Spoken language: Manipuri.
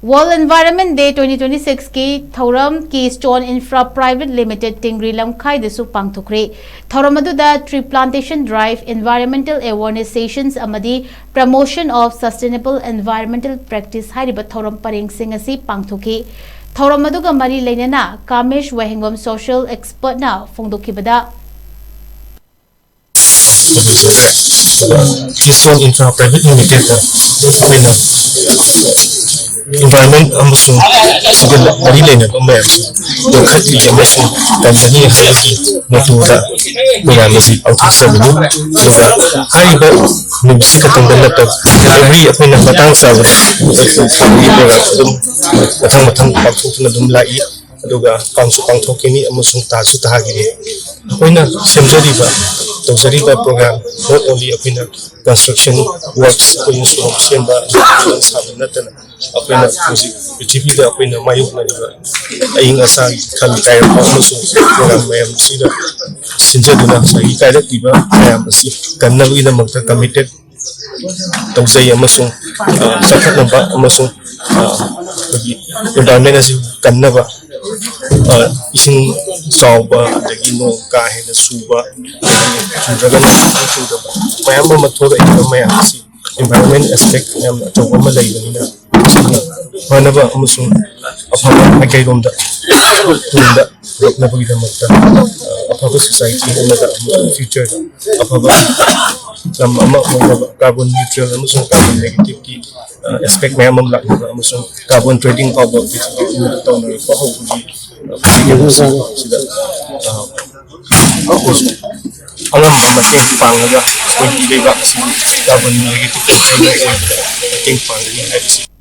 World Environment Day 2026 की Thouram Keystone Infra Pvt.Ltd Tingri Lamkhai Dasu Pangthokkhre Thouram aduda tree plantation drive, environmental awareness sessions amadi promotion of sustainable environmental practice hariba Thouram pareng sing asi pangthokhi. Thouram aduga mari leinana Kamesh Wahengom social expert na phongdokhibada Keystone Infra Pvt.Ltd environment amusung sigal mari lena ko mayam dokhatli amusung kanjani hayi motura miyamasi outsabu duga haiba nubsi katang dalap every apna batang sabu ni program dum matang pakthokna dum lai aduga pangthokini amusung tasu tahagi akoina semjariba tawjariba program not only apna construction works ko insu semba sabnatana apna music Pvt.Ltd apna mayuk na diba aying asa kami kaya pa amusung program mayam sida sinjaduna sa ikaya diba mayam si kannawi na magta committed tawjay amusung sakat na ba amusung environment asi kannaba ising sauba adagi no kahe na suba chudaga na chudaba mayam ba mathora ina mayam si environment aspect yam atawba ma laibani na manaba amusung afaba agaidomda tunda rokna bagi damakta afaba society amada future afaba ama carbon neutral amusung carbon negative ki aspect mayam am lakna amusung carbon trading power Pvt.Ltd tawna pa hogi sida angam mateng pangaga 20 leba si carbon negative tawna mateng pangani